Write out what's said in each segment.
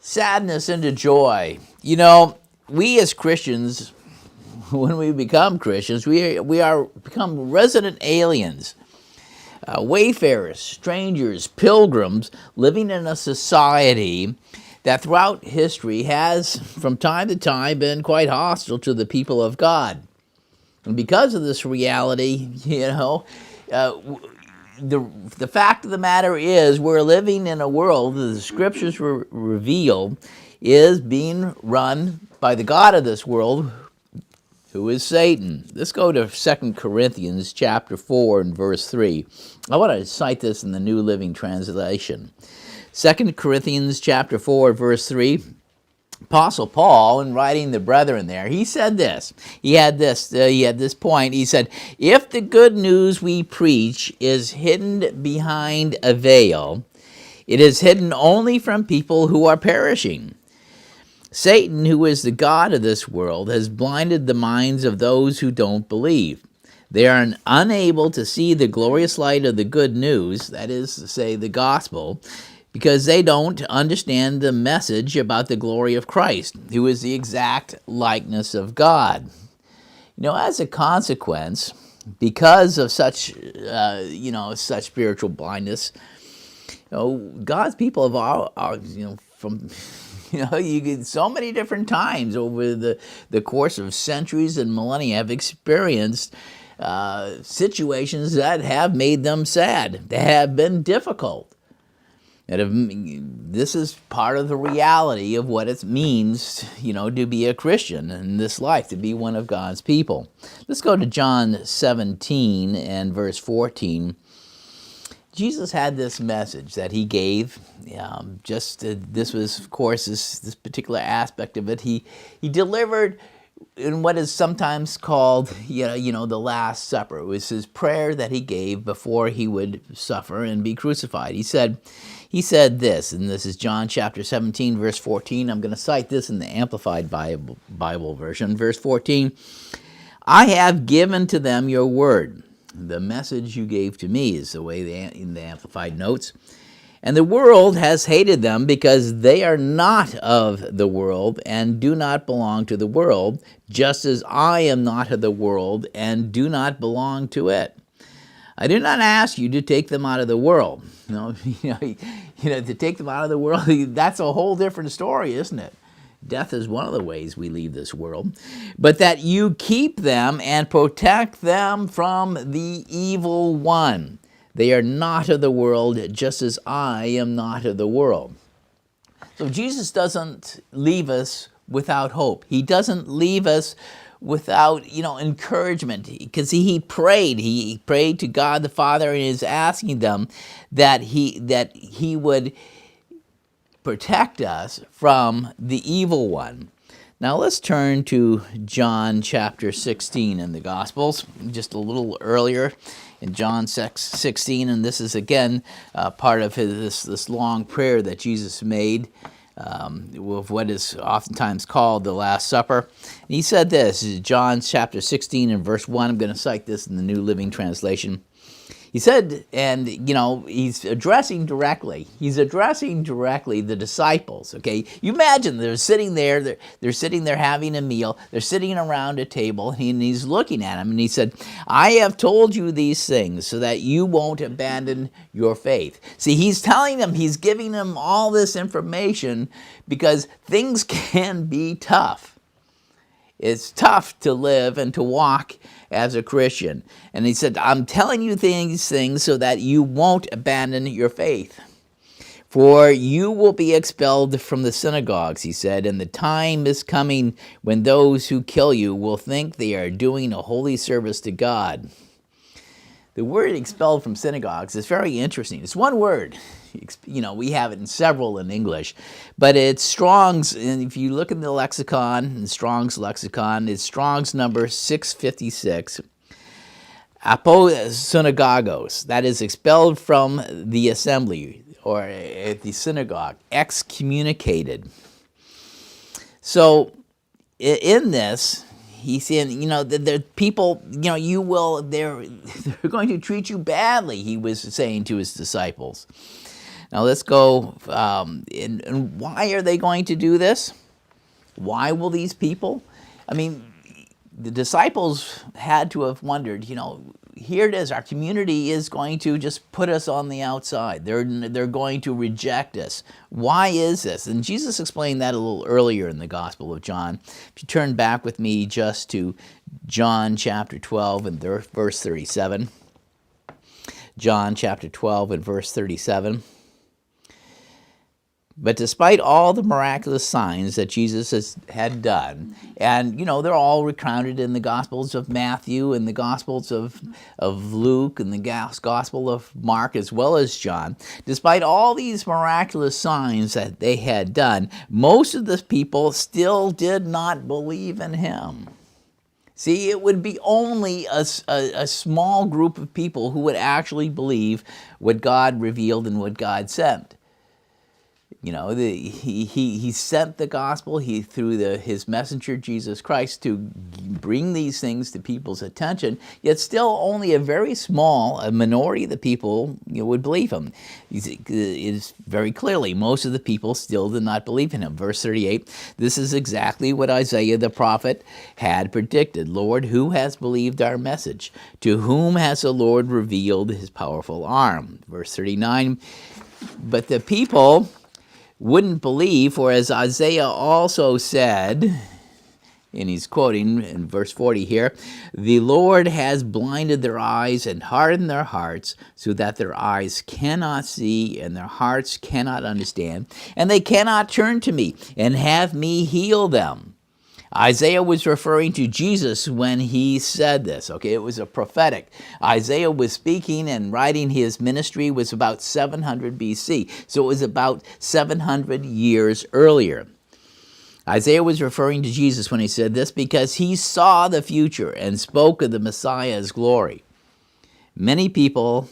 sadness into joy. You know, we as Christians, when we become Christians, we are become resident aliens, wayfarers, strangers, pilgrims, living in a society that throughout history has, from time to time, been quite hostile to the people of God. And because of this reality, the fact of the matter is we're living in a world that the scriptures reveal is being run by the God of this world, who is Satan. Let's go to 2 Corinthians chapter 4 and verse 3. I want to cite this in the New Living Translation. 2 Corinthians chapter 4 verse 3. Apostle Paul, in writing the brethren there, he said this. He had this point. He said, if the good news we preach is hidden behind a veil, it is hidden only from people who are perishing. Satan, who is the god of this world, has blinded the minds of those who don't believe. They are unable to see the glorious light of the good news, that is to say, the gospel, because they don't understand the message about the glory of Christ, who is the exact likeness of God. As a consequence, because of such spiritual blindness, God's people have all from you get so many different times over the course of centuries and millennia have experienced situations that have made them sad, that have been difficult. This is part of the reality of what it means, to be a Christian in this life, to be one of God's people. Let's go to John 17 and verse 14. Jesus had this message that he gave. This was, of course, this particular aspect of it. He delivered in what is sometimes called, the Last Supper. It was his prayer that he gave before he would suffer and be crucified. He said this, and this is John chapter 17, verse 14. I'm going to cite this in the Amplified Bible version. Verse 14, I have given to them your word. The message you gave to me is the way in the Amplified notes. And the world has hated them because they are not of the world and do not belong to the world, just as I am not of the world and do not belong to it. I do not ask you to take them out of the world. To take them out of the world, that's a whole different story, isn't it? Death is one of the ways we leave this world. But that you keep them and protect them from the evil one. They are not of the world, just as I am not of the world. So Jesus doesn't leave us without hope. He doesn't leave us without, encouragement, because he prayed to God the Father and is asking them that he would protect us from the evil one. Now let's turn to John chapter 16 in the Gospels, just a little earlier in John 16, and this is again part of this long prayer that Jesus made with what is oftentimes called the Last Supper. And he said this, John chapter 16 and verse 1, I'm going to cite this in the New Living Translation. He said, and he's addressing directly the disciples, okay? You imagine they're sitting there, they're sitting there having a meal, they're sitting around a table, and he's looking at them, and he said, I have told you these things so that you won't abandon your faith. See, he's telling them, he's giving them all this information because things can be tough. It's tough to live and to walk as a Christian. And he said, I'm telling you these things so that you won't abandon your faith. For you will be expelled from the synagogues, he said, and the time is coming when those who kill you will think they are doing a holy service to God. The word expelled from synagogues is very interesting. It's one word. We have it in several in English, but it's Strong's, and if you look in the lexicon, in Strong's lexicon, it's Strong's number 656, aposunagogos, that is expelled from the assembly, or at the synagogue, excommunicated. So in this, he's saying, the people, they're going to treat you badly, he was saying to his disciples. Now let's go, and why are they going to do this? Why will these people? I mean, the disciples had to have wondered, here it is, our community is going to just put us on the outside. They're going to reject us. Why is this? And Jesus explained that a little earlier in the Gospel of John. If you turn back with me just to John chapter 12 and verse 37. John chapter 12 and verse 37. But despite all the miraculous signs that Jesus had done, and they're all recounted in the Gospels of Matthew and the Gospels of Luke and the Gospel of Mark as well as John, despite all these miraculous signs that they had done, most of the people still did not believe in him. See, it would be only a small group of people who would actually believe what God revealed and what God sent. He sent the gospel through his messenger, Jesus Christ, to bring these things to people's attention, yet still only a very small minority of the people would believe him. It is very clearly, most of the people still did not believe in him. Verse 38, this is exactly what Isaiah the prophet had predicted. Lord, who has believed our message? To whom has the Lord revealed his powerful arm? Verse 39, but the people wouldn't believe, for as Isaiah also said, and he's quoting in verse 40 here, the Lord has blinded their eyes and hardened their hearts, so that their eyes cannot see and their hearts cannot understand, and they cannot turn to me and have me heal them. Isaiah was referring to Jesus when he said this, okay? It was a prophetic. Isaiah was speaking and writing his ministry was about 700 BC, so it was about 700 years earlier. Isaiah was referring to Jesus when he said this because he saw the future and spoke of the Messiah's glory. Many people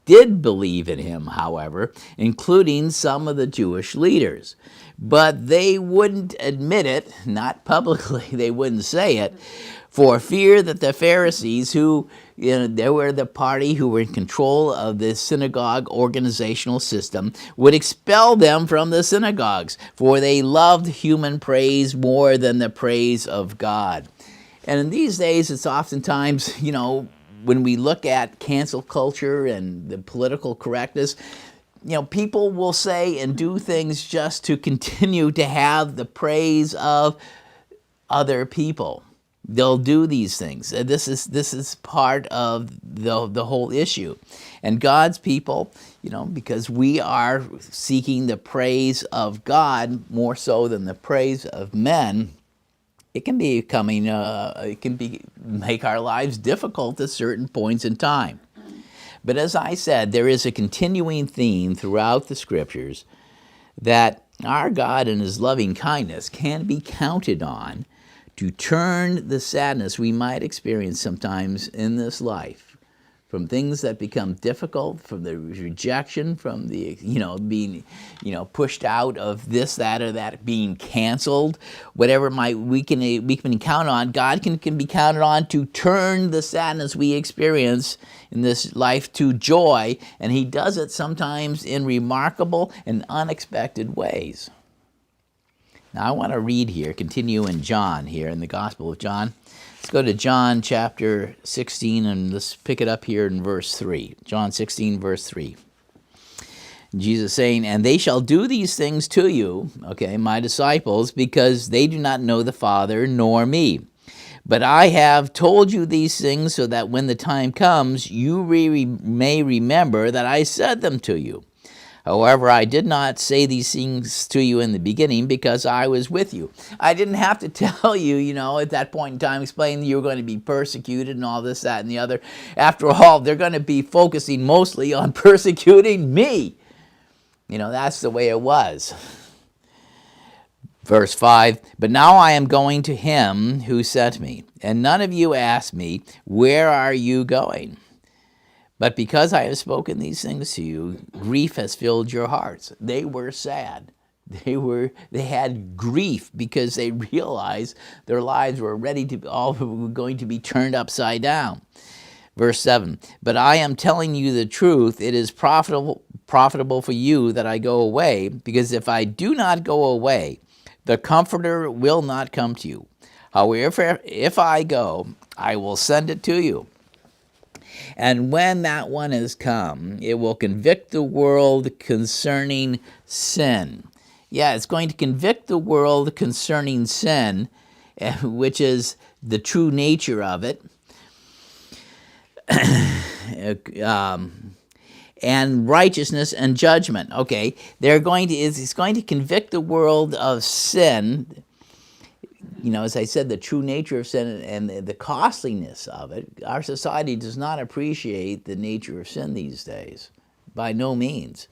did believe in him, however, including some of the Jewish leaders. But they wouldn't admit it, not publicly, they wouldn't say it, for fear that the Pharisees, who they were the party who were in control of the synagogue organizational system, would expel them from the synagogues, for they loved human praise more than the praise of God. And in these days, it's oftentimes, when we look at cancel culture and the political correctness, people will say and do things just to continue to have the praise of other people. They'll do these things. This is part of the whole issue. And God's people, because we are seeking the praise of God more so than the praise of men, it can be make our lives difficult at certain points in time. But as I said, there is a continuing theme throughout the Scriptures that our God in his loving kindness can be counted on to turn the sadness we might experience sometimes in this life, from things that become difficult, from the rejection, from the, being, pushed out of this, that, or that, being canceled, whatever we can count on. God can be counted on to turn the sadness we experience in this life to joy, and he does it sometimes in remarkable and unexpected ways. Now I want to read here, continue in John here, in the Gospel of John. Let's go to John chapter 16, and let's pick it up here in verse 3. John 16, verse 3. Jesus saying, and they shall do these things to you, my disciples, because they do not know the Father nor me. But I have told you these things so that when the time comes, you may remember that I said them to you. However, I did not say these things to you in the beginning because I was with you. I didn't have to tell you, at that point in time, explain that you were going to be persecuted and all this, that, and the other. After all, they're going to be focusing mostly on persecuting me. That's the way it was. Verse 5, but now I am going to him who sent me, and none of you asked me, where are you going? But because I have spoken these things to you, grief has filled your hearts. They were sad. They had grief because they realized their lives were all going to be turned upside down. Verse 7, but I am telling you the truth. It is profitable profitable for you that I go away, because if I do not go away, the Comforter will not come to you. However, if I go, I will send it to you. And when that one has come, it will convict the world concerning sin. Yeah, it's going to convict the world concerning sin, which is the true nature of it. And righteousness and judgment. Okay, it's going to convict the world of sin. You know, as I said, the true nature of sin and the costliness of it. Our society does not appreciate the nature of sin these days, by no means.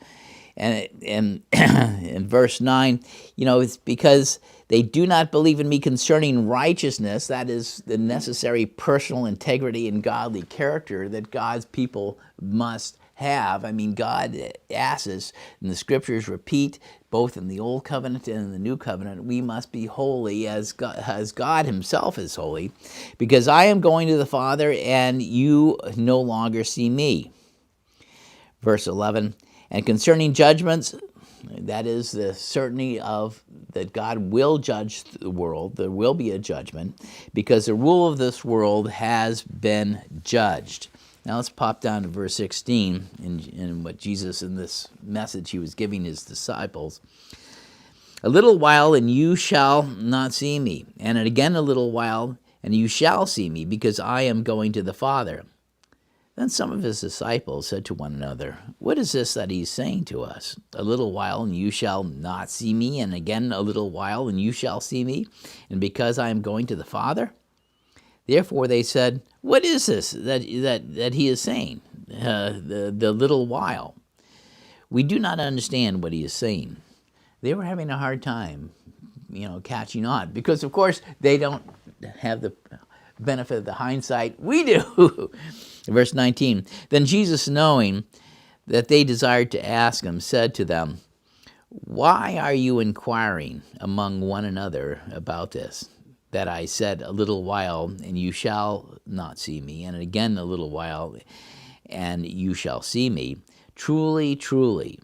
And in verse 9, you know, it's because they do not believe in me concerning righteousness, that is the necessary personal integrity and godly character that God's people must have. I mean, God asks us, and the scriptures repeat, both in the Old Covenant and in the New Covenant, we must be holy as God himself is holy, because I am going to the Father, and you no longer see me. Verse 11, and concerning judgments, that is the certainty of that God will judge the world. There will be a judgment, because the rule of this world has been judged. Now let's pop down to verse 16 in what Jesus, in this message he was giving his disciples. A little while and you shall not see me, and again a little while and you shall see me, because I am going to the Father. Then some of his disciples said to one another, what is this that he's saying to us? A little while and you shall not see me, and again a little while and you shall see me, and because I am going to the Father? Therefore they said, what is this that he is saying, the little while? We do not understand what he is saying. They were having a hard time, you know, catching on, because of course they don't have the benefit of the hindsight. We do. Verse 19, then Jesus, knowing that they desired to ask him, said to them, why are you inquiring among one another about this? That I said, a little while, and you shall not see me, and again a little while, and you shall see me. Truly, truly.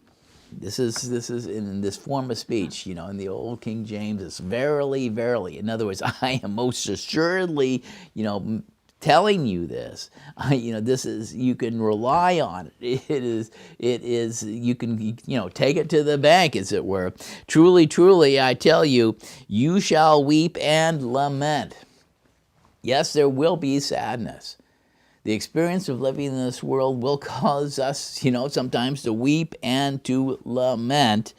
This is in this form of speech, you know, in the old King James, it's verily, verily. In other words, I am most assuredly, you know, telling you this. You know, this is, you can rely on it. It is, you can, you know, take it to the bank, as it were. Truly, truly, I tell you, you shall weep and lament. Yes, there will be sadness. The experience of living in this world will cause us, you know, sometimes to weep and to lament,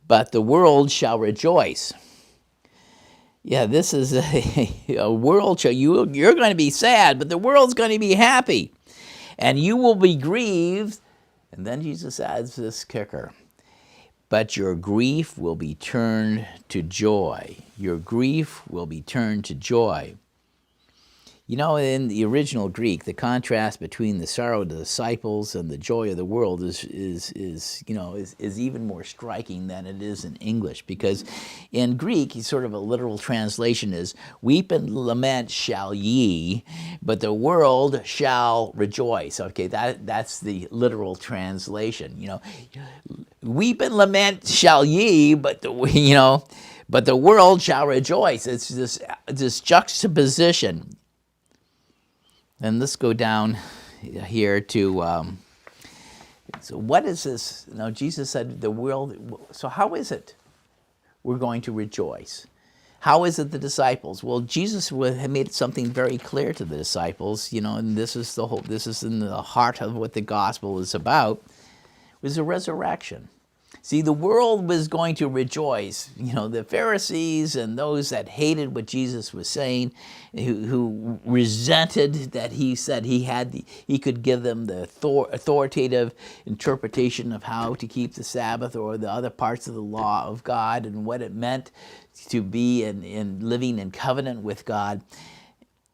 but the world shall rejoice. Yeah, this is a world show. You're going to be sad, but the world's going to be happy. And you will be grieved. And then Jesus adds this kicker. But your grief will be turned to joy. Your grief will be turned to joy. You know, in the original Greek, the contrast between the sorrow of the disciples and the joy of the world is even more striking than it is in English, because in Greek, sort of a literal translation is, weep and lament shall ye, but the world shall rejoice. Okay, that's the literal translation. You know, weep and lament shall ye, but the world shall rejoice. It's this juxtaposition. And let's go down here to, so what is this? You know, Jesus said the world, so how is it we're going to rejoice? How is it the disciples? Well, Jesus had made something very clear to the disciples, you know, and this is in the heart of what the gospel is about, was the resurrection. See, the world was going to rejoice. You know, the Pharisees and those that hated what Jesus was saying, who resented that he said he could give them the authoritative interpretation of how to keep the Sabbath or the other parts of the law of God and what it meant to be in living in covenant with God.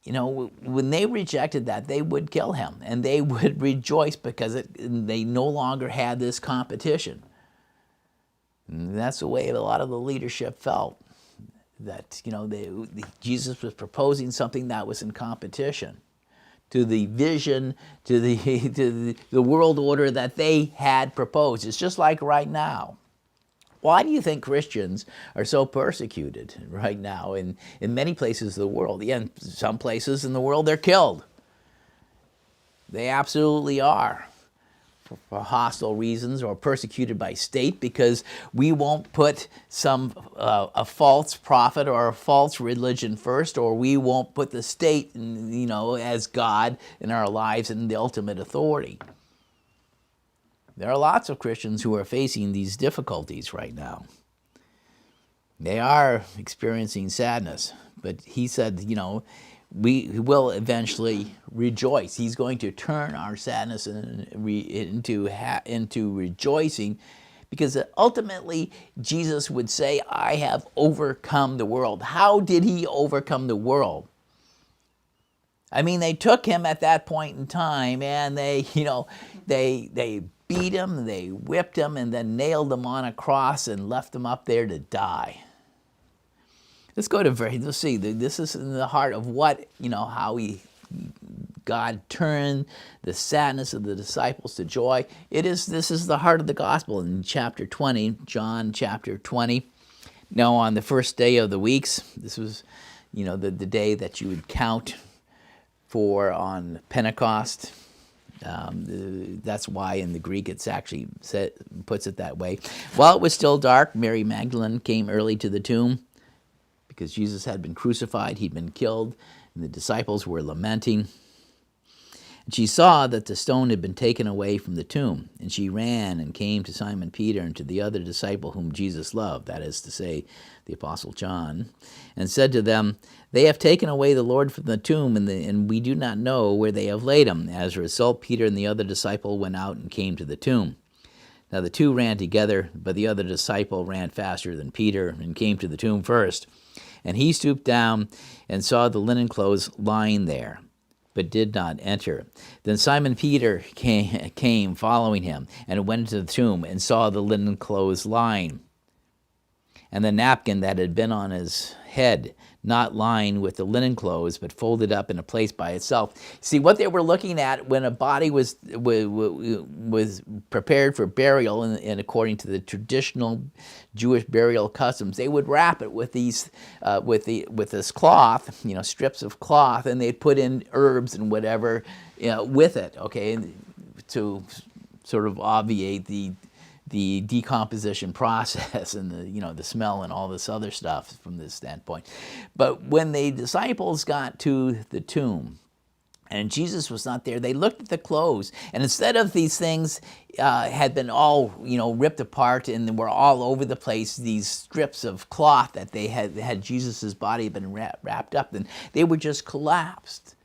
You know, when they rejected that, they would kill him, and they would rejoice because they no longer had this competition. And that's the way a lot of the leadership felt, that, you know, Jesus was proposing something that was in competition to the vision, to the world order that they had proposed. It's just like right now. Why do you think Christians are so persecuted right now in many places of the world? Yeah, in some places in the world they're killed. They absolutely are, for hostile reasons, or persecuted by state because we won't put a false prophet or a false religion first, or we won't put the state, as God in our lives and the ultimate authority. There are lots of Christians who are facing these difficulties right now. They are experiencing sadness, but he said, we will eventually rejoice. He's going to turn our sadness into rejoicing, because ultimately Jesus would say, I have overcome the world. How did he overcome the world? I mean, they took him at that point in time and they beat him, they whipped him, and then nailed him on a cross and left him up there to die. Let's see, this is in the heart of what, how God turned the sadness of the disciples to joy. This is the heart of the gospel in chapter 20, John chapter 20. Now on the first day of the weeks, this was, the day that you would count for on Pentecost. That's why in the Greek it's actually puts it that way. While it was still dark, Mary Magdalene came early to the tomb, because Jesus had been crucified, he'd been killed, and the disciples were lamenting. And she saw that the stone had been taken away from the tomb, and she ran and came to Simon Peter and to the other disciple whom Jesus loved, that is to say, the Apostle John, and said to them, They have taken away the Lord from the tomb, and we do not know where they have laid him. As a result, Peter and the other disciple went out and came to the tomb. Now the two ran together, but the other disciple ran faster than Peter and came to the tomb first. And he stooped down and saw the linen clothes lying there, but did not enter. Then Simon Peter came following him, and went into the tomb and saw the linen clothes lying, and the napkin that had been on his head, not lying with the linen clothes, but folded up in a place by itself. See, what they were looking at when a body was prepared for burial, and according to the traditional Jewish burial customs, they would wrap it with these, with this cloth, strips of cloth, and they'd put in herbs and whatever, with it, okay, to sort of obviate the decomposition process and the smell and all this other stuff from this standpoint. But when the disciples got to the tomb and Jesus was not there, they looked at the clothes, and instead of these things had been all ripped apart and were all over the place, these strips of cloth that they had Jesus's body been wrapped up in, they were just collapsed,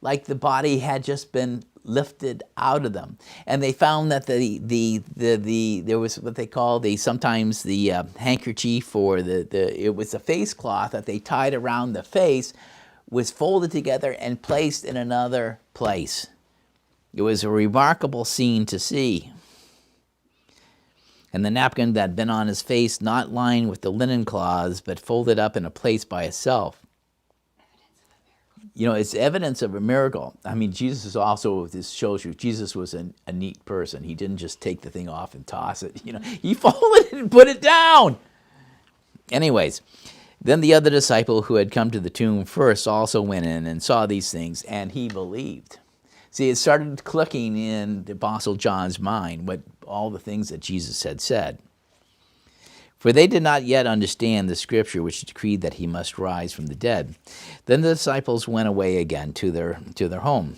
like the body had just been lifted out of them. And they found that there was what they call sometimes the handkerchief, or it was a face cloth that they tied around the face, was folded together and placed in another place. It was a remarkable scene to see. And the napkin that had been on his face, not lying with the linen cloths, but folded up in a place by itself. It's evidence of a miracle. I mean, Jesus also, this shows you, Jesus was a neat person. He didn't just take the thing off and toss it. He folded it and put it down. Anyways, then the other disciple who had come to the tomb first also went in and saw these things, and he believed. See, it started clicking in the Apostle John's mind, all the things that Jesus had said. For they did not yet understand the scripture which decreed that he must rise from the dead. Then the disciples went away again to their home,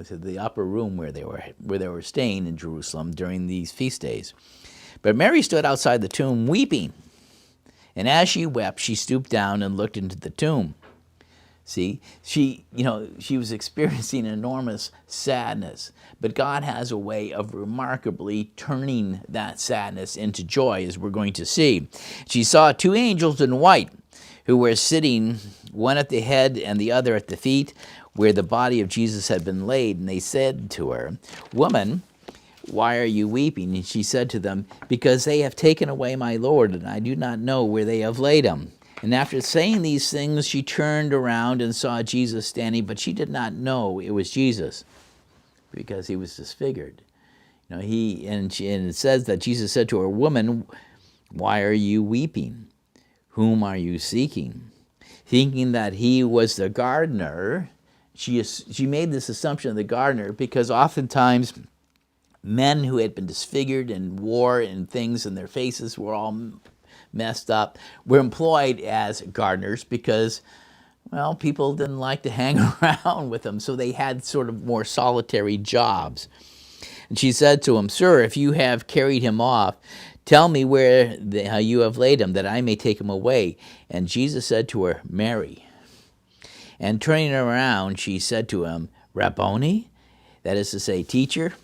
to the upper room where they were staying in Jerusalem during these feast days. But Mary stood outside the tomb weeping, and as she wept, she stooped down and looked into the tomb. See, she was experiencing enormous sadness, but God has a way of remarkably turning that sadness into joy, as we're going to see. She saw two angels in white who were sitting, one at the head and the other at the feet, where the body of Jesus had been laid, and they said to her, "Woman, why are you weeping?" And she said to them, "Because they have taken away my Lord, and I do not know where they have laid him." And after saying these things, she turned around and saw Jesus standing, but she did not know it was Jesus because he was disfigured. And it says that Jesus said to her, "Woman, why are you weeping? Whom are you seeking?" Thinking that he was the gardener, she made this assumption of the gardener because oftentimes men who had been disfigured and wore and things and their faces were all messed up were employed as gardeners because, well, people didn't like to hang around with them, so they had sort of more solitary jobs. And she said to him, "Sir, if you have carried him off, tell me where you have laid him, that I may take him away." And Jesus said to her, "Mary." And turning around, she said to him, "Rabboni," that is to say, teacher.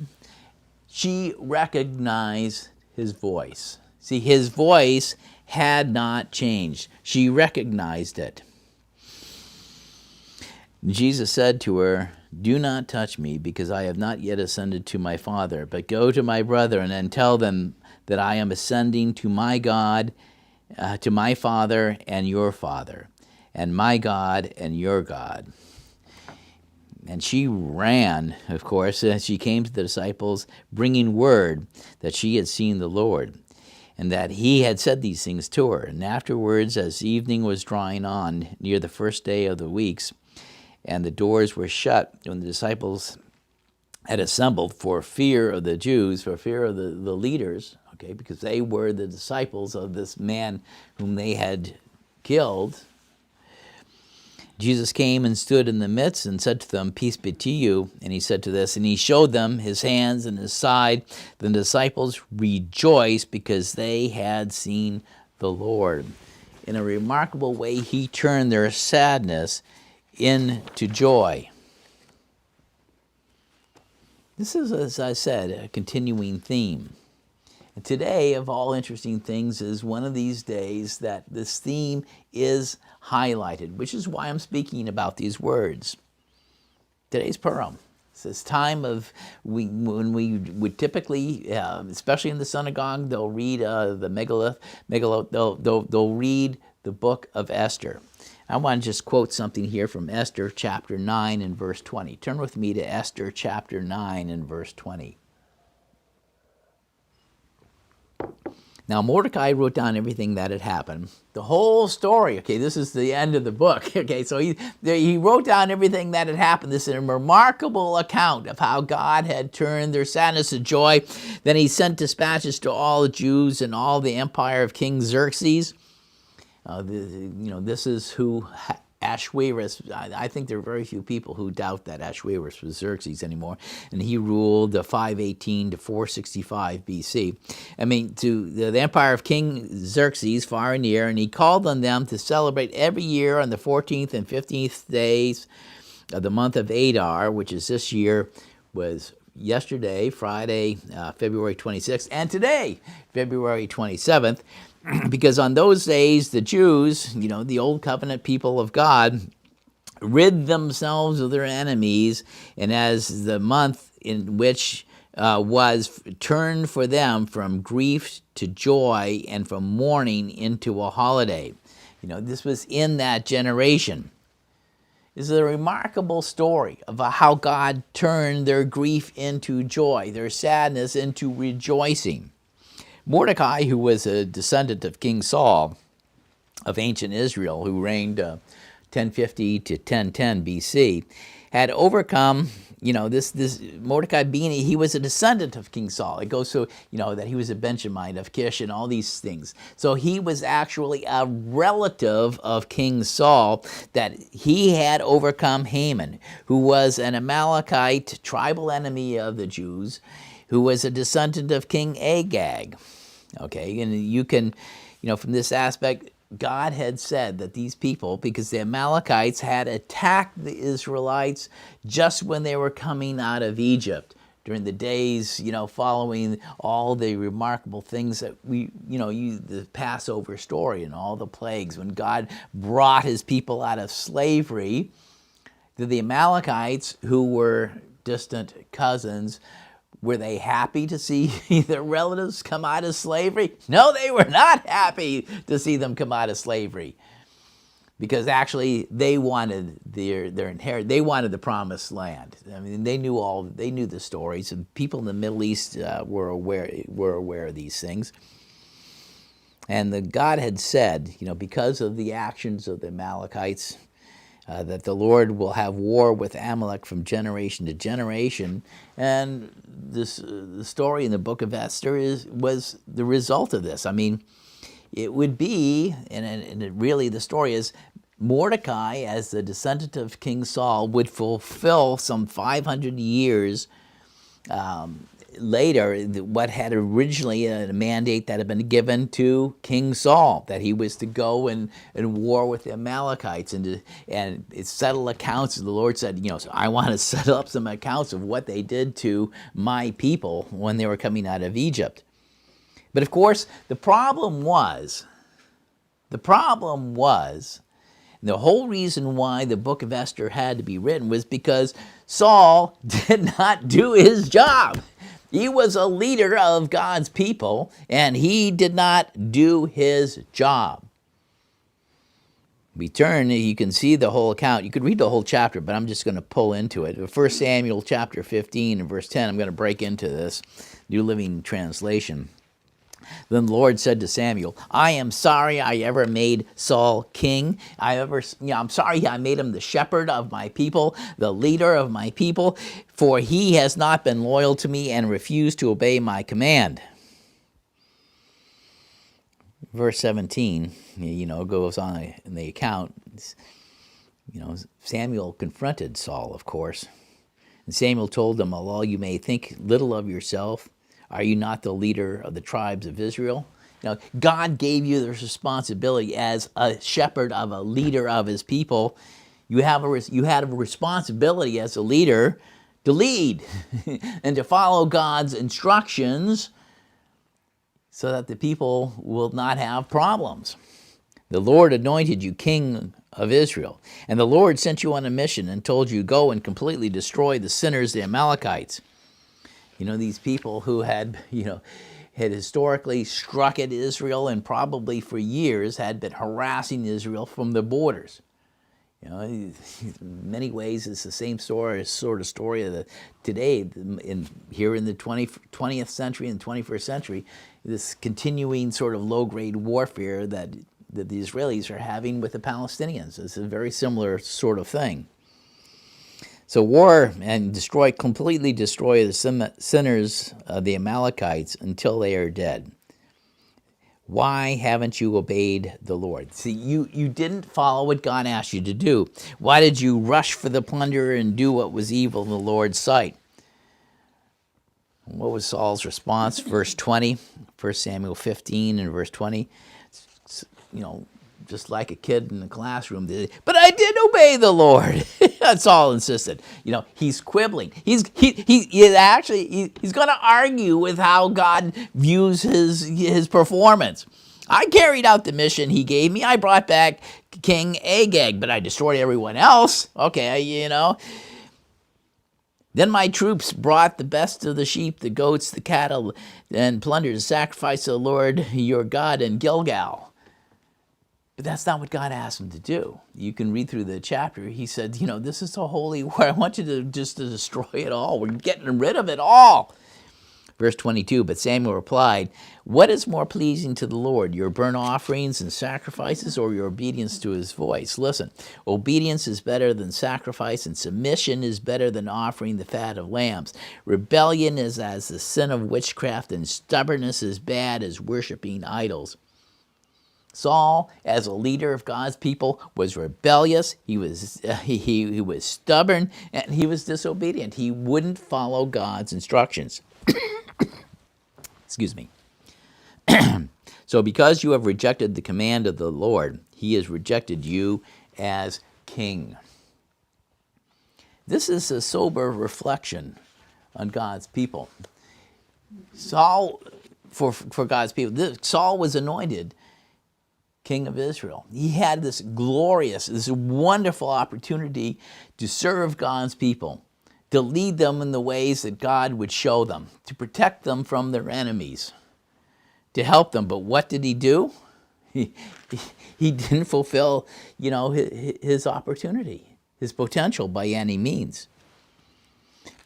She recognized his voice. See, his voice had not changed. She recognized it. Jesus said to her, "Do not touch me, because I have not yet ascended to my Father, but go to my brethren and tell them that I am ascending to my God, to my Father and your Father, and my God and your God." And she ran, of course, as she came to the disciples, bringing word that she had seen the Lord, and that he had said these things to her. And afterwards, as evening was drawing on, near the first day of the weeks, and the doors were shut, when the disciples had assembled for fear of the Jews, for fear of the leaders, okay, because they were the disciples of this man whom they had killed, Jesus came and stood in the midst and said to them, "Peace be to you." And he said to this, and he showed them his hands and his side. The disciples rejoiced because they had seen the Lord. In a remarkable way, he turned their sadness into joy. This is, as I said, a continuing theme. And today, of all interesting things, is one of these days that this theme is highlighted, which is why I'm speaking about these words. Today's Purim. It's this time of when we would typically, especially in the synagogue, they'll read the Megillah. They'll read the book of Esther. I want to just quote something here from Esther chapter 9 and verse 20. Turn with me to Esther chapter 9 and verse 20. Now, Mordecai wrote down everything that had happened, the whole story. Okay, this is the end of the book. Okay, so he wrote down everything that had happened. This is a remarkable account of how God had turned their sadness to joy. Then he sent dispatches to all the Jews and all the empire of King Xerxes. This is who Ahasuerus, I think there are very few people who doubt that Ahasuerus was Xerxes anymore, and he ruled 518 to 465 BC. I mean, to the empire of King Xerxes, far and near, and he called on them to celebrate every year on the 14th and 15th days of the month of Adar, which is this year, was yesterday, Friday, February 26th, and today, February 27th, because on those days, the Jews, the old covenant people of God, rid themselves of their enemies, and as the month in which was turned for them from grief to joy and from mourning into a holiday. This was in that generation. This is a remarkable story of how God turned their grief into joy, their sadness into rejoicing. Mordecai, who was a descendant of King Saul of ancient Israel, who reigned 1050 to 1010 BC, had overcome, this Mordecai he was a descendant of King Saul. It goes so, that he was a Benjamite of Kish and all these things. So he was actually a relative of King Saul, that he had overcome Haman, who was an Amalekite tribal enemy of the Jews, who was a descendant of King Agag. Okay, and you can, from this aspect, God had said that these people, because the Amalekites had attacked the Israelites just when they were coming out of Egypt, during the days, following all the remarkable things that the Passover story and all the plagues, when God brought his people out of slavery, the Amalekites, who were distant cousins, were they happy to see their relatives come out of slavery? No, they were not happy to see them come out of slavery. because actually they wanted their inheritance. They wanted the promised land. I mean, they knew the stories, and people in the Middle East were aware of these things. And God had said, because of the actions of the Amalekites, that the Lord will have war with Amalek from generation to generation. And the story in the book of Esther was the result of this. I mean, it would be, and really the story is, Mordecai, as the descendant of King Saul, would fulfill some 500 years later what had originally a mandate that had been given to King Saul, that he was to go and war with the Amalekites and settle accounts. The Lord said, so I want to settle up some accounts of what they did to my people when they were coming out of Egypt. But of course, the problem was, the whole reason why the book of Esther had to be written was because Saul did not do his job. He was a leader of God's people, and he did not do his job. We turn, you can see the whole account. You could read the whole chapter, but I'm just going to pull into it. 1 Samuel chapter 15 and verse 10, I'm going to break into this, New Living Translation. Then the Lord said to Samuel, I am sorry I ever made Saul king. I'm sorry I made him the shepherd of my people, the leader of my people, for he has not been loyal to me and refused to obey my command. Verse 17, goes on in the account. Samuel confronted Saul, of course. And Samuel told him, although you may think little of yourself, are you not the leader of the tribes of Israel? God gave you the responsibility as a shepherd of a leader of his people. You had a responsibility as a leader to lead and to follow God's instructions so that the people will not have problems. The Lord anointed you king of Israel, and the Lord sent you on a mission and told you, go and completely destroy the sinners, the Amalekites. These people who had historically struck at Israel and probably for years had been harassing Israel from the borders. In many ways, it's the same sort of story of today, here in the 20th century and 21st century, this continuing sort of low-grade warfare that the Israelis are having with the Palestinians. It's a very similar sort of thing. So war and completely destroy the sinners, the Amalekites, until they are dead. Why haven't you obeyed the Lord? See, you didn't follow what God asked you to do. Why did you rush for the plunder and do what was evil in the Lord's sight? What was Saul's response? Verse 20, 1 Samuel 15 and verse 20. Just like a kid in the classroom. But I did obey the Lord. Saul insisted. He's quibbling. He's going to argue with how God views his performance. I carried out the mission he gave me. I brought back King Agag, but I destroyed everyone else. Okay, Then my troops brought the best of the sheep, the goats, the cattle, and plundered and sacrificed to the Lord your God in Gilgal. But that's not what God asked him to do. You can read through the chapter. He said, this is a holy war. I want you to destroy it all. We're getting rid of it all. Verse 22, but Samuel replied, what is more pleasing to the Lord, your burnt offerings and sacrifices, or your obedience to his voice? Listen, obedience is better than sacrifice, and submission is better than offering the fat of lambs. Rebellion is as the sin of witchcraft, and stubbornness is bad as worshiping idols. Saul, as a leader of God's people, was rebellious. He was stubborn, and he was disobedient. He wouldn't follow God's instructions. Excuse me. So because you have rejected the command of the Lord, he has rejected you as king. This is a sober reflection on God's people. Saul, for God's people, Saul was anointed king of Israel. He had this wonderful opportunity to serve God's people, to lead them in the ways that God would show them, to protect them from their enemies, to help them. But what did he do? he didn't fulfill, his opportunity, his potential by any means.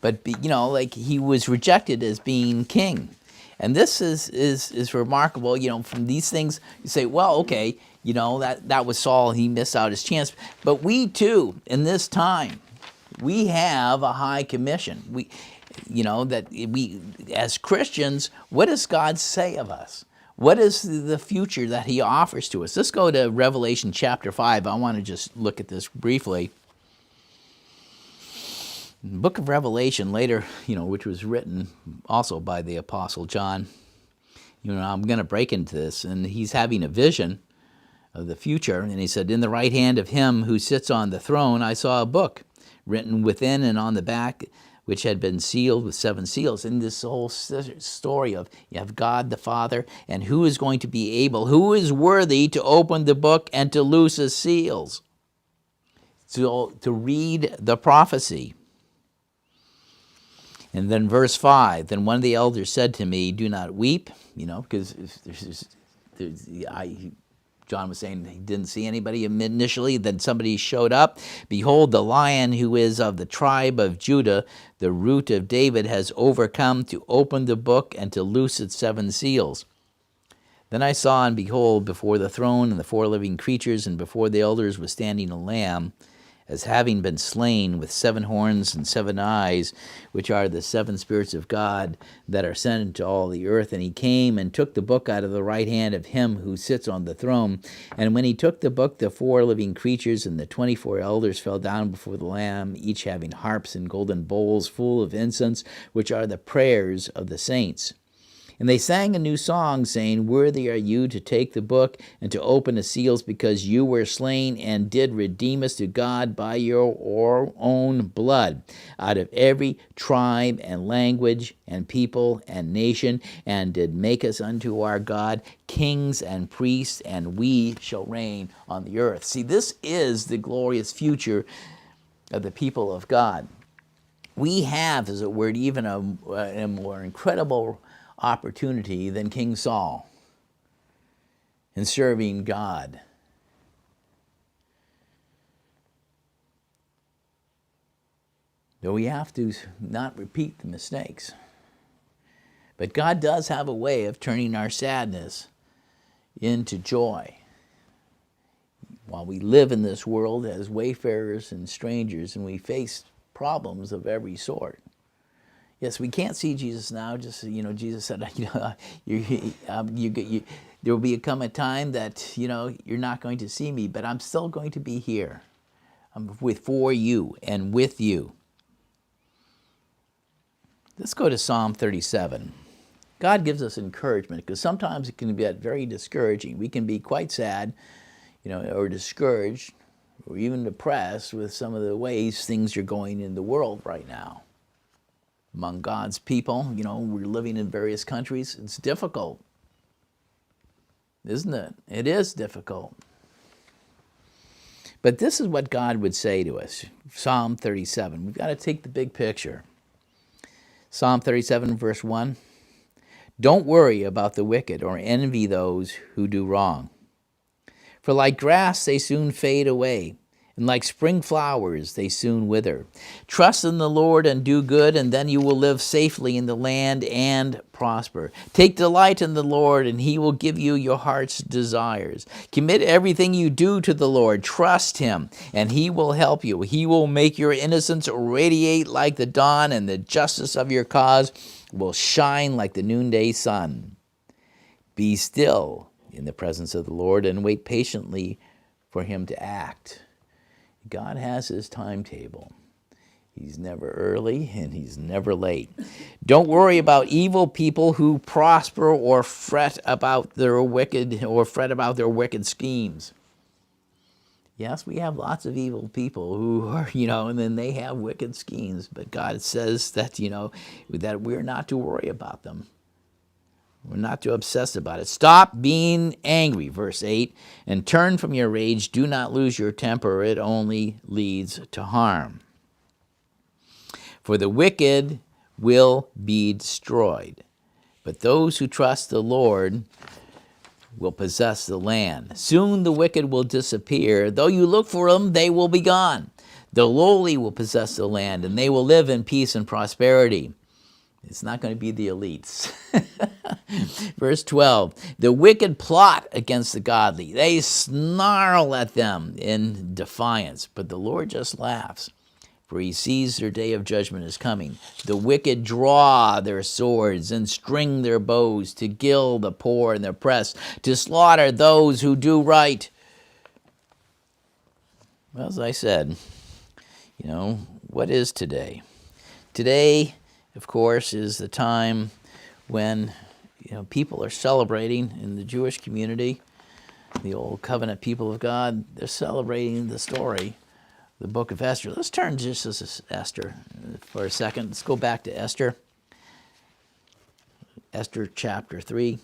But, like he was rejected as being king. And this is remarkable, from these things, you say, well, okay, that was Saul, he missed out his chance. But we too, in this time, we have a high commission. We as Christians, what does God say of us? What is the future that he offers to us? Let's go to Revelation chapter 5. I want to just look at this briefly. The book of Revelation later, which was written also by the Apostle John, I'm going to break into this, and he's having a vision of the future, and he said, in the right hand of him who sits on the throne, I saw a book written within and on the back, which had been sealed with 7 seals. And this whole story of you have God the Father, and who is going to be able, who is worthy to open the book and to loose the seals, to read the prophecy. And then verse 5, then one of the elders said to me, do not weep, because John was saying he didn't see anybody initially. Then somebody showed up. Behold, the Lion who is of the tribe of Judah, the root of David, has overcome to open the book and to loose its 7 seals. Then I saw, and behold, before the throne and the 4 living creatures and before the elders was standing a lamb, as having been slain, with 7 horns and 7 eyes, which are the 7 spirits of God that are sent into all the earth. And he came and took the book out of the right hand of him who sits on the throne. And when he took the book, the 4 living creatures and the 24 elders fell down before the Lamb, each having harps and golden bowls full of incense, which are the prayers of the saints. And they sang a new song, saying, worthy are you to take the book and to open the seals, because you were slain and did redeem us to God by your own blood out of every tribe and language and people and nation, and did make us unto our God kings and priests, and we shall reign on the earth. See, this is the glorious future of the people of God. We have, as it were, even a more incredible opportunity than King Saul in serving God. Though we have to not repeat the mistakes. But God does have a way of turning our sadness into joy. While we live in this world as wayfarers and strangers, and we face problems of every sort. Yes, we can't see Jesus now. Just Jesus said, there will come a time that you're not going to see me, but I'm still going to be here. I'm for you and with you. Let's go to Psalm 37. God gives us encouragement, because sometimes it can be very discouraging. We can be quite sad, or discouraged, or even depressed with some of the ways things are going in the world right now. Among God's people, we're living in various countries. It's difficult, isn't it? It is difficult. But this is what God would say to us. Psalm 37. We've got to take the big picture. Psalm 37, verse 1. Don't worry about the wicked or envy those who do wrong. For like grass they soon fade away, and like spring flowers, they soon wither. Trust in the Lord and do good, and then you will live safely in the land and prosper. Take delight in the Lord, and he will give you your heart's desires. Commit everything you do to the Lord. Trust him, and he will help you. He will make your innocence radiate like the dawn, and the justice of your cause will shine like the noonday sun. Be still in the presence of the Lord, and wait patiently for him to act. God has his timetable. He's never early and he's never late. Don't worry about evil people who prosper or fret about their wicked schemes. Yes, we have lots of evil people who are, and then they have wicked schemes, but God says that, that we're not to worry about them. We're not to obsess about it. Stop being angry, verse 8, and turn from your rage. Do not lose your temper. It only leads to harm. For the wicked will be destroyed, but those who trust the Lord will possess the land. Soon the wicked will disappear. Though you look for them, they will be gone. The lowly will possess the land, and they will live in peace and prosperity. It's not going to be the elites. Verse 12, the wicked plot against the godly. They snarl at them in defiance, but the Lord just laughs, for he sees their day of judgment is coming. The wicked draw their swords and string their bows to kill the poor and the oppressed, to slaughter those who do right. Well, as I said, what is today? Today, of course, is the time when people are celebrating in the Jewish community, the old covenant people of God. They're celebrating the story, the book of Esther. Let's turn just to Esther for a second. Let's go back to Esther. Esther chapter 3.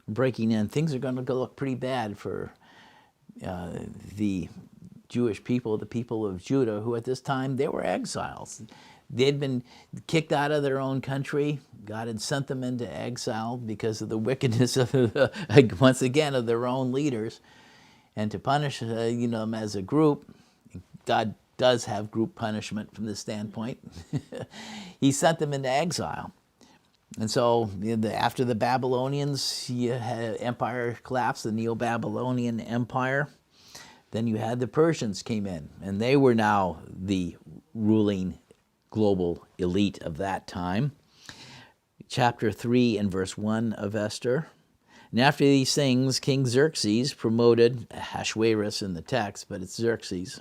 Breaking in. Things are going to look pretty bad for the Jewish people, the people of Judah, who at this time, they were exiles. They'd been kicked out of their own country. God had sent them into exile because of the wickedness of, once again, of their own leaders. And to punish them as a group, God does have group punishment from this standpoint. He sent them into exile. And so after the Babylonians, empire collapsed, the Neo-Babylonian Empire. Then you had the Persians came in, and they were now the ruling global elite of that time. Chapter 3 and verse 1 of Esther. And after these things, King Xerxes promoted, Ahasuerus in the text, but it's Xerxes.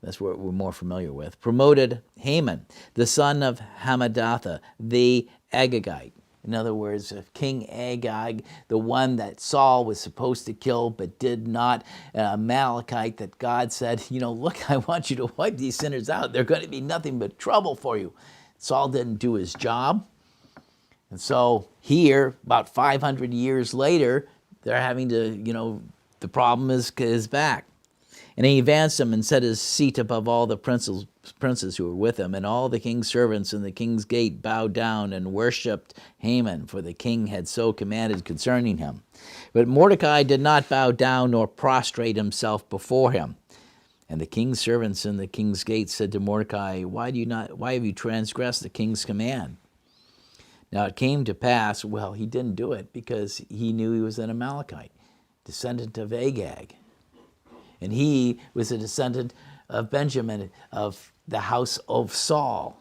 That's what we're more familiar with. Promoted Haman, the son of Hammedatha, the Agagite. In other words, King Agag, the one that Saul was supposed to kill but did not, Amalekite that God said, look, I want you to wipe these sinners out. They're going to be nothing but trouble for you. Saul didn't do his job. And so here, about 500 years later, they're having to, the problem is back. And he advanced him and set his seat above all the princes who were with him, and all the king's servants in the king's gate bowed down and worshipped Haman, for the king had so commanded concerning him. But Mordecai did not bow down nor prostrate himself before him. And the king's servants in the king's gate said to Mordecai, Why have you transgressed the king's command? Now it came to pass, he didn't do it because he knew he was an Amalekite, descendant of Agag. And he was a descendant of Benjamin, of the house of Saul.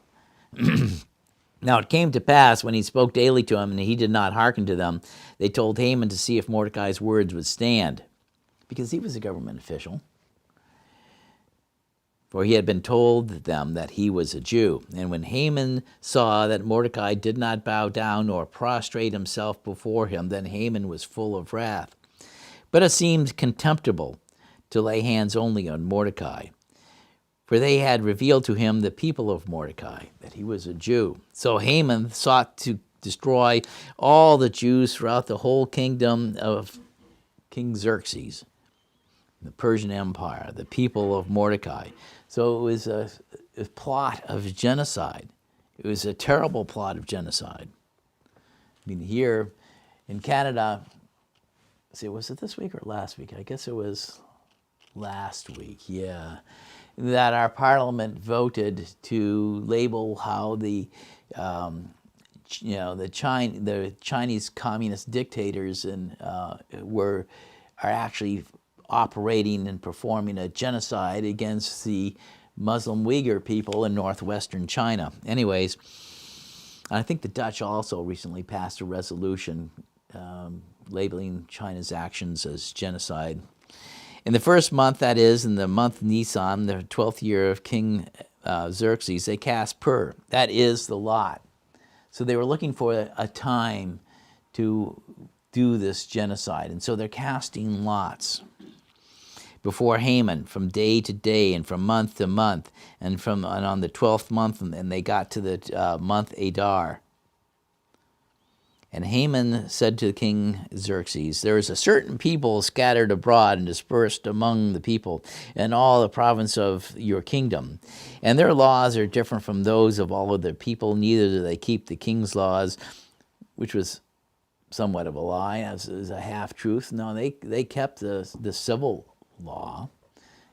Now it came to pass, when he spoke daily to him, and he did not hearken to them, they told Haman to see if Mordecai's words would stand, because he was a government official. For he had been told them that he was a Jew. And when Haman saw that Mordecai did not bow down nor prostrate himself before him, then Haman was full of wrath. But it seemed contemptible to lay hands only on Mordecai, for they had revealed to him the people of Mordecai, that he was a Jew. So Haman sought to destroy all the Jews throughout the whole kingdom of King Xerxes, the Persian Empire, the people of Mordecai. So it was a plot of genocide. It was a terrible plot of genocide. Here in Canada, was it this week or last week? I guess it was last week, that our parliament voted to label how the Chinese communist dictators are actually operating and performing a genocide against the Muslim Uyghur people in northwestern China. Anyways, I think the Dutch also recently passed a resolution labeling China's actions as genocide. In the first month, that is, in the month Nisan, the 12th year of King Xerxes, they cast pur. That is the lot. So they were looking for a time to do this genocide. And so they're casting lots before Haman from day to day and from month to month. And on the 12th month, and they got to the month Adar. And Haman said to King Xerxes, There is a certain people scattered abroad and dispersed among the people in all the province of your kingdom. And their laws are different from those of all other people, neither do they keep the king's laws, which was somewhat of a lie, as a half-truth. No, they kept the civil law.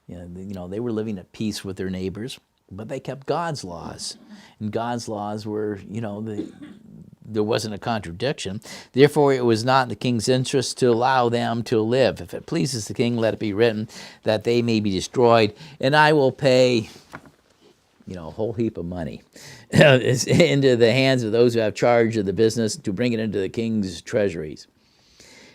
They were living at peace with their neighbors, but they kept God's laws. And God's laws were, there wasn't a contradiction. Therefore, it was not in the king's interest to allow them to live. If it pleases the king, let it be written that they may be destroyed, and I will pay, a whole heap of money into the hands of those who have charge of the business to bring it into the king's treasuries.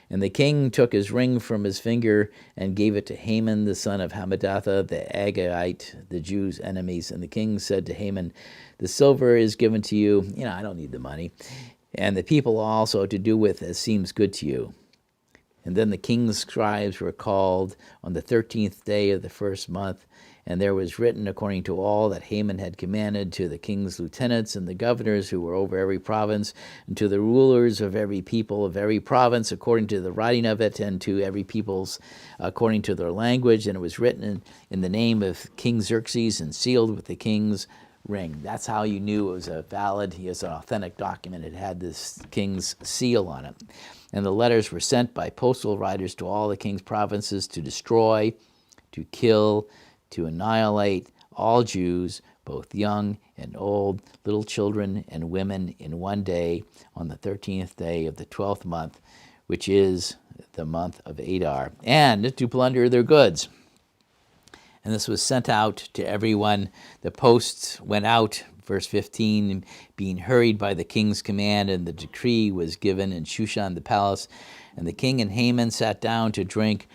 And the king took his ring from his finger and gave it to Haman, the son of Hammedatha, the Agagite, the Jews' enemies. And the king said to Haman, the silver is given to you. I don't need the money. And the people also to do with as seems good to you. And then the king's scribes were called on the 13th day of the first month, and there was written according to all that Haman had commanded to the king's lieutenants and the governors who were over every province, and to the rulers of every people of every province according to the writing of it, and to every people's according to their language. And it was written in the name of King Xerxes and sealed with the king's ring. That's how you knew it was a valid, an authentic document. It had this king's seal on it. And the letters were sent by postal riders to all the king's provinces to destroy, to kill, to annihilate all Jews, both young and old, little children and women, in one day, on the 13th day of the 12th month, which is the month of Adar, and to plunder their goods. And this was sent out to everyone. The posts went out, verse 15, being hurried by the king's command, and the decree was given in Shushan the palace. And the king and Haman sat down to drink,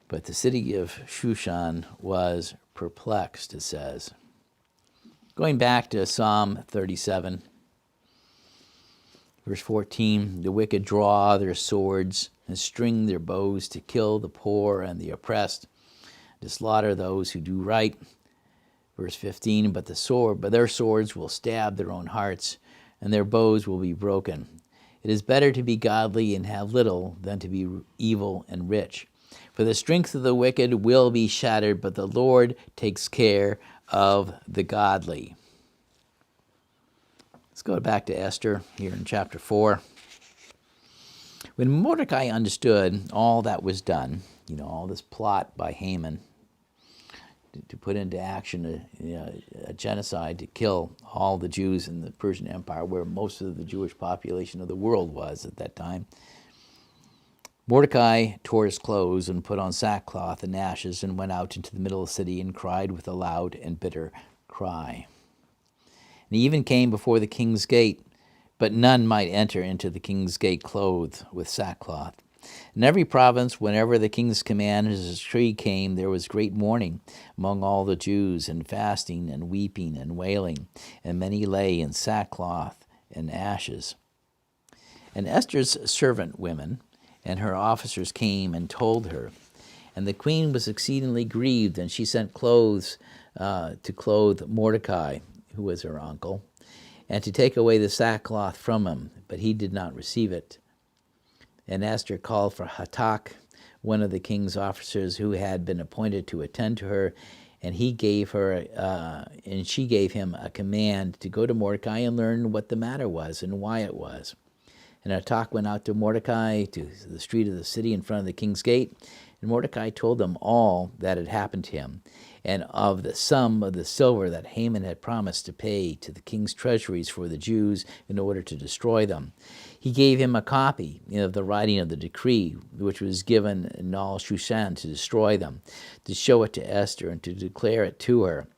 but the city of Shushan was perplexed, it says. Going back to Psalm 37, verse 14, the wicked draw their swords and string their bows to kill the poor and the oppressed, to slaughter those who do right. Verse 15, but their swords will stab their own hearts, and their bows will be broken. It is better to be godly and have little than to be evil and rich. For the strength of the wicked will be shattered, but the Lord takes care of the godly. Let's go back to Esther here in chapter 4. When Mordecai understood all that was done, all this plot by Haman to put into action a genocide to kill all the Jews in the Persian Empire, where most of the Jewish population of the world was at that time, Mordecai tore his clothes and put on sackcloth and ashes and went out into the middle of the city and cried with a loud and bitter cry. And he even came before the king's gate, but none might enter into the king's gate clothed with sackcloth. In every province, whenever the king's command and his decree came, there was great mourning among all the Jews, and fasting and weeping and wailing, and many lay in sackcloth and ashes. And Esther's servant women and her officers came and told her. And the queen was exceedingly grieved, and she sent clothes to clothe Mordecai, who was her uncle, and to take away the sackcloth from him, but he did not receive it. And Esther called for Hatak, one of the king's officers who had been appointed to attend to her, and she gave him a command to go to Mordecai and learn what the matter was and why it was. And Hatak went out to Mordecai to the street of the city in front of the king's gate, and Mordecai told them all that had happened to him, and of the sum of the silver that Haman had promised to pay to the king's treasuries for the Jews in order to destroy them. He gave him a copy of the writing of the decree, which was given in all Shushan to destroy them, to show it to Esther and to declare it to her,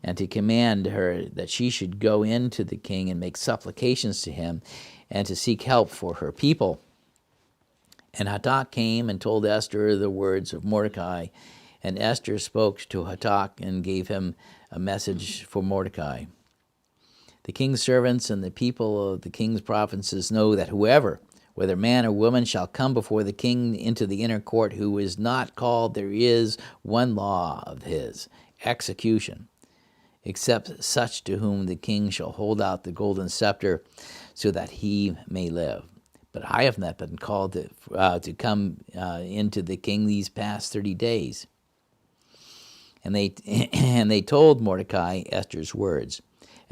and to command her that she should go in to the king and make supplications to him and to seek help for her people. And Hatak came and told Esther the words of Mordecai, and Esther spoke to Hatak and gave him a message for Mordecai. The king's servants and the people of the king's provinces know that whoever, whether man or woman, shall come before the king into the inner court who is not called, there is one law of his, execution, except such to whom the king shall hold out the golden scepter so that he may live. But I have not been called to come into the king these past 30 days. And they told Mordecai Esther's words.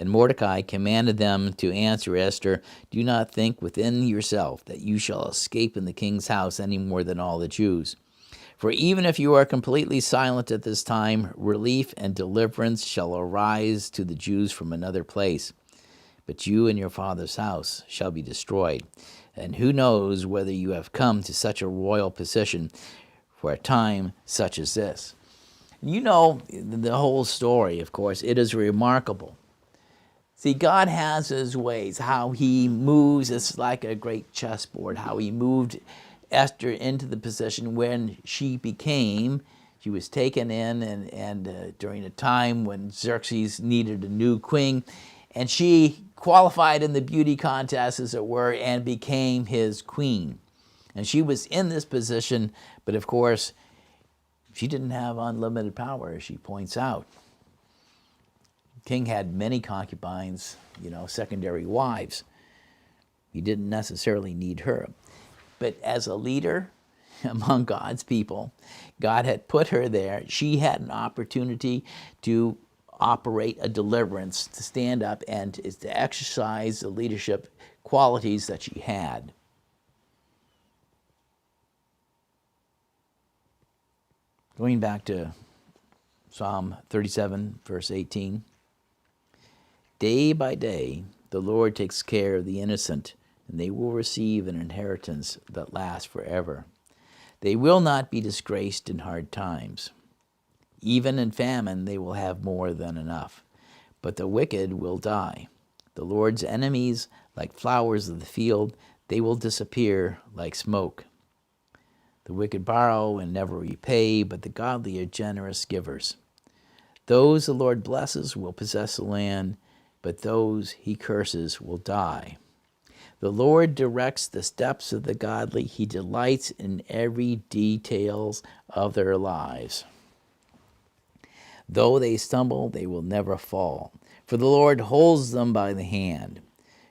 And Mordecai commanded them to answer Esther, "Do not think within yourself that you shall escape in the king's house any more than all the Jews. For even if you are completely silent at this time, relief and deliverance shall arise to the Jews from another place. But you and your father's house shall be destroyed. And who knows whether you have come to such a royal position for a time such as this." You know the whole story, of course. It is remarkable. See, God has his ways, how he moves. It's like a great chessboard, how he moved Esther into the position when she was taken in and during a time when Xerxes needed a new queen, and she qualified in the beauty contest, as it were, and became his queen. And she was in this position, but of course, she didn't have unlimited power, as she points out. The king had many concubines, secondary wives. He didn't necessarily need her. But as a leader among God's people, God had put her there. She had an opportunity to operate a deliverance, to stand up and to exercise the leadership qualities that she had. Going back to Psalm 37, verse 18. Day by day, the Lord takes care of the innocent, and they will receive an inheritance that lasts forever. They will not be disgraced in hard times. Even in famine, they will have more than enough. But the wicked will die. The Lord's enemies, like flowers of the field, they will disappear like smoke. The wicked borrow and never repay, but the godly are generous givers. Those the Lord blesses will possess the land, but those he curses will die. The Lord directs the steps of the godly. He delights in every detail of their lives. Though they stumble, they will never fall, for the Lord holds them by the hand.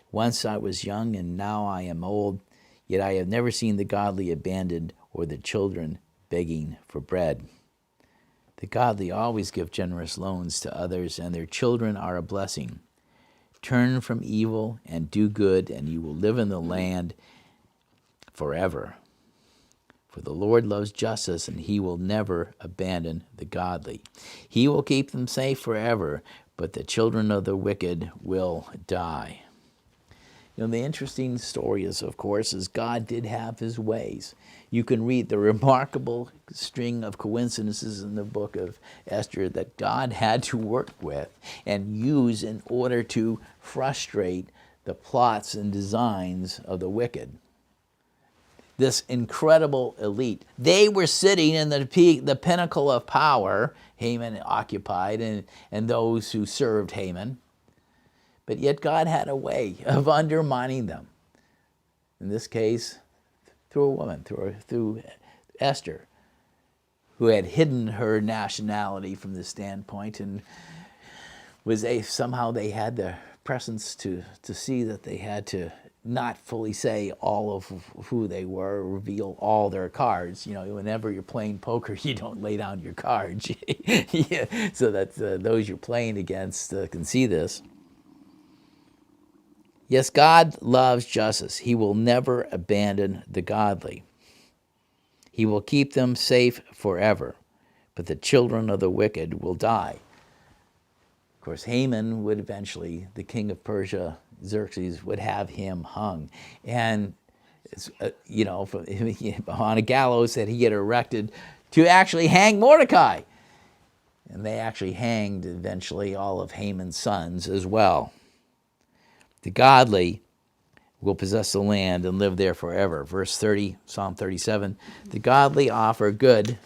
Once I was young, and now I am old, yet I have never seen the godly abandoned or the children begging for bread. The godly always give generous loans to others, and their children are a blessing. Turn from evil and do good, and you will live in the land forever. For the Lord loves justice, and he will never abandon the godly. He will keep them safe forever, but the children of the wicked will die. The interesting story is, of course, God did have his ways. You can read the remarkable string of coincidences in the book of Esther that God had to work with and use in order to frustrate the plots and designs of the wicked. This incredible elite. They were sitting in the pinnacle of power, Haman occupied, and those who served Haman. But yet God had a way of undermining them. In this case, through a woman, through Esther, who had hidden her nationality from this standpoint, and somehow they had the presence to see that they had to not fully say all of who they were, reveal all their cards. Whenever you're playing poker, you don't lay down your cards, so that those you're playing against can see this. Yes, God loves justice. He will never abandon the godly. He will keep them safe forever, but the children of the wicked will die. Of course, Haman would eventually, the king of Persia, Xerxes, would have him hung. And, on a gallows that he get erected to actually hang Mordecai. And they actually hanged eventually all of Haman's sons as well. The godly will possess the land and live there forever. Verse 30, Psalm 37, the godly offer good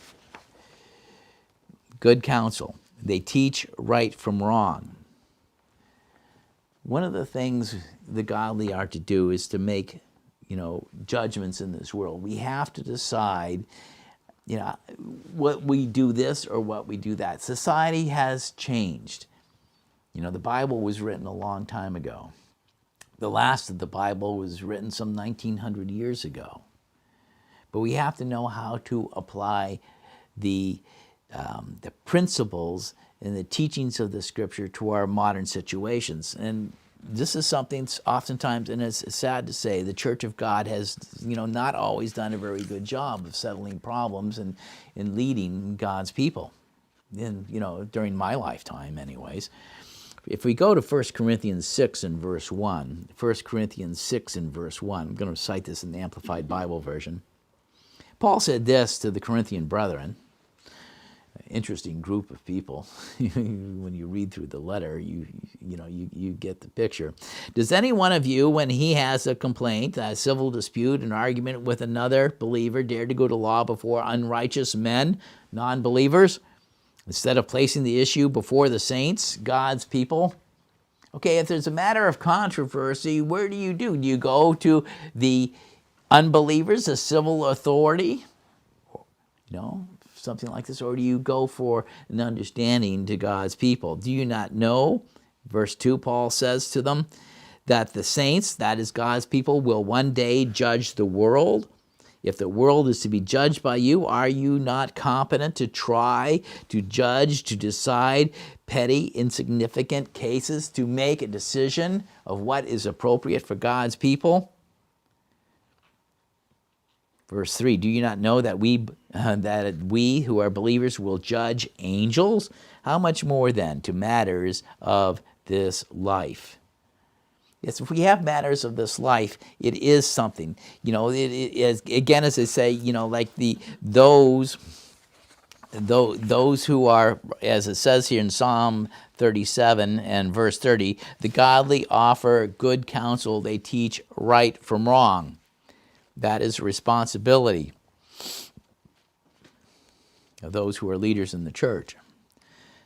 counsel. They teach right from wrong. One of the things the godly are to do is to make, judgments in this world. We have to decide, what we do this or what we do that. Society has changed. The Bible was written a long time ago. The last of the Bible was written some 1900 years ago. But we have to know how to apply the principles and the teachings of the Scripture to our modern situations. And this is something oftentimes, and it's sad to say, the Church of God has, not always done a very good job of settling problems and leading God's people. And, during my lifetime, anyways. If we go to 1 Corinthians 6 and verse 1, 1 Corinthians 6 and verse 1, I'm going to cite this in the Amplified Bible version. Paul said this to the Corinthian brethren. Interesting group of people. When you read through the letter, you get the picture. Does any one of you, when he has a complaint, a civil dispute, an argument with another believer, dare to go to law before unrighteous men, non-believers, instead of placing the issue before the saints, God's people? Okay, if there's a matter of controversy, where do? Do you go to the unbelievers, the civil authority? Something like this, or do you go for an understanding to God's people? Do you not know, verse 2, Paul says to them, that the saints, that is God's people, will one day judge the world? If the world is to be judged by you, are you not competent to try, to judge, to decide petty, insignificant cases, to make a decision of what is appropriate for God's people? Verse 3, do you not know that we who are believers will judge angels? How much more then to matters of this life? Yes, if we have matters of this life, it is something. It is, again, as I say, like those who are, as it says here in Psalm 37 and verse 30, the godly offer good counsel, they teach right from wrong. That is responsibility of those who are leaders in the church.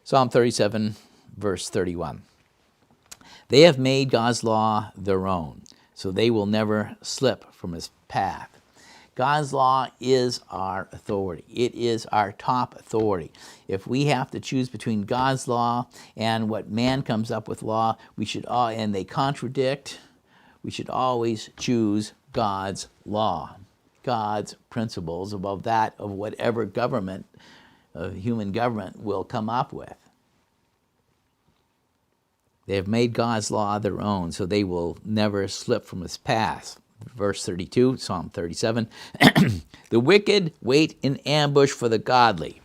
Psalm 37, verse 31. They have made God's law their own, so they will never slip from his path. God's law is our authority. It is our top authority. If we have to choose between God's law and what man comes up with law, and they contradict, we should always choose God's law, God's principles above that of whatever government, human government, will come up with. They have made God's law their own, so they will never slip from his path. Verse 32, Psalm 37, the wicked wait in ambush for the godly.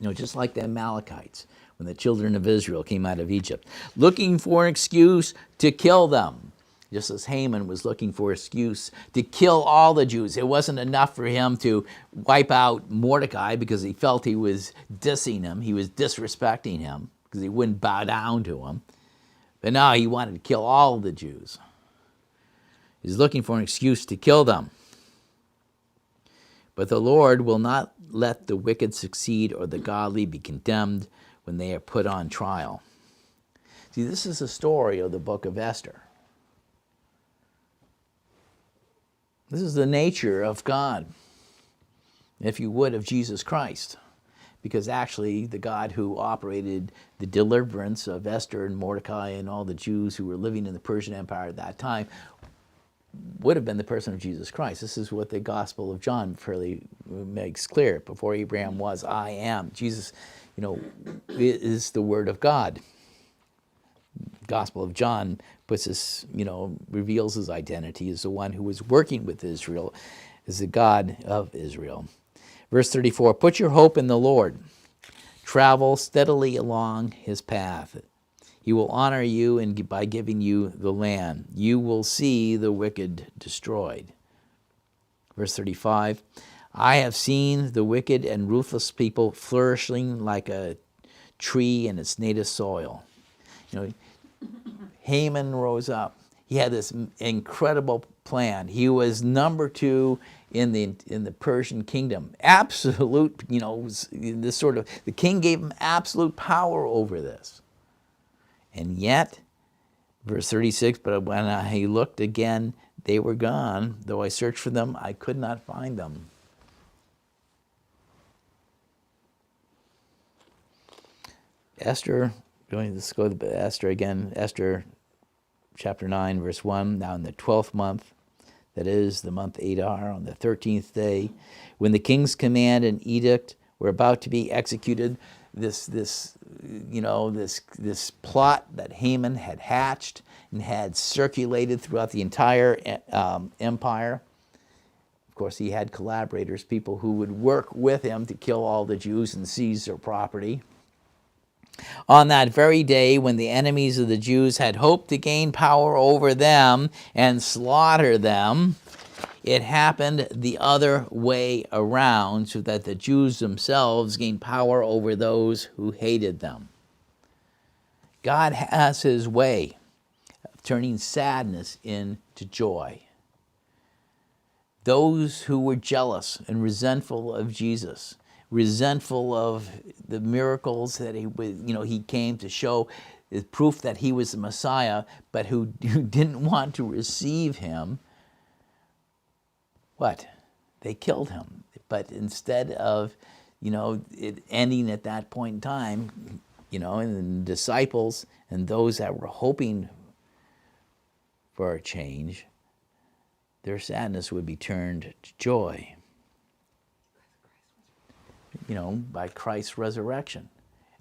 Just like the Amalekites, when the children of Israel came out of Egypt, looking for an excuse to kill them. Just as Haman was looking for an excuse to kill all the Jews. It wasn't enough for him to wipe out Mordecai because he felt he was dissing him, he was disrespecting him, because he wouldn't bow down to him. But now he wanted to kill all the Jews. He's looking for an excuse to kill them. But the Lord will not let the wicked succeed or the godly be condemned when they are put on trial. See, this is the story of the book of Esther. This is the nature of God, if you would, of Jesus Christ. Because actually, the God who operated the deliverance of Esther and Mordecai and all the Jews who were living in the Persian Empire at that time would have been the person of Jesus Christ. This is what the Gospel of John fairly makes clear. Before Abraham was, I am. Jesus, is the Word of God. Gospel of John puts this, reveals his identity as the one who was working with Israel, as the God of Israel. Verse 34, put your hope in the Lord. Travel steadily along his path. He will honor you by giving you the land. You will see the wicked destroyed. Verse 35, I have seen the wicked and ruthless people flourishing like a tree in its native soil. Haman rose up. He had this incredible plan. He was number 2 in the Persian kingdom. Absolute, this sort of, the king gave him absolute power over this. And yet, verse 36, but when I looked again, they were gone. Though I searched for them, I could not find them. Esther, let's go to Esther again. Esther chapter 9, verse 1. Now in the 12th month, that is the month Adar, on the 13th day, when the king's command and edict were about to be executed, this plot that Haman had hatched and had circulated throughout the entire empire. Of course, he had collaborators, people who would work with him to kill all the Jews and seize their property. On that very day when the enemies of the Jews had hoped to gain power over them and slaughter them, it happened the other way around, so that the Jews themselves gained power over those who hated them. God has his way of turning sadness into joy. Those who were jealous and resentful of Jesus, resentful of the miracles that he came to show, is proof that he was the Messiah, but who didn't want to receive him, what? They killed him. But instead of, it ending at that point in time, and the disciples and those that were hoping for a change, their sadness would be turned to joy, by Christ's resurrection.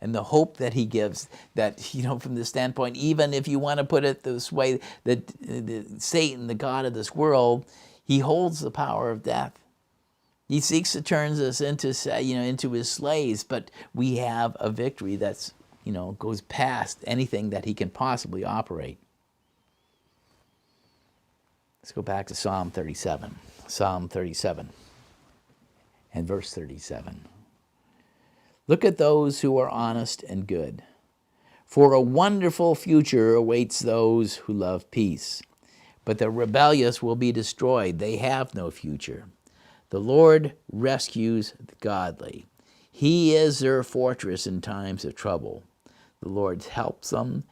And the hope that he gives, that, from the standpoint, even if you want to put it this way, that Satan, the god of this world, he holds the power of death. He seeks to turn us into his slaves, but we have a victory that's, goes past anything that he can possibly operate. Let's go back to Psalm 37. Psalm 37 and verse 37. Look at those who are honest and good, for a wonderful future awaits those who love peace. But the rebellious will be destroyed. They have no future. The Lord rescues the godly. He is their fortress in times of trouble. The Lord helps them,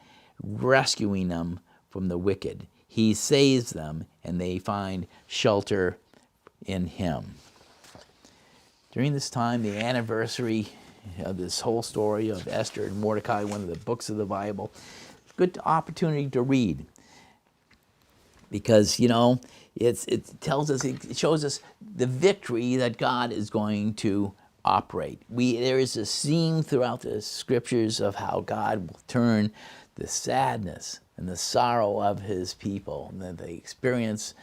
rescuing them from the wicked. He saves them, and they find shelter in him. During this time, the anniversary of this whole story of Esther and Mordecai, one of the books of the Bible, good opportunity to read. Because, it tells us, it shows us the victory that God is going to operate. There is a theme throughout the scriptures of how God will turn the sadness and the sorrow of his people that they experience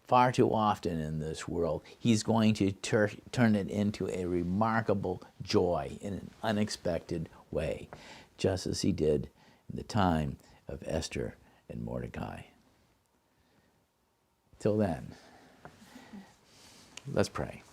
far too often in this world. He's going to turn it into a remarkable joy in an unexpected way, just as he did in the time of Esther and Mordecai. Till then, let's pray.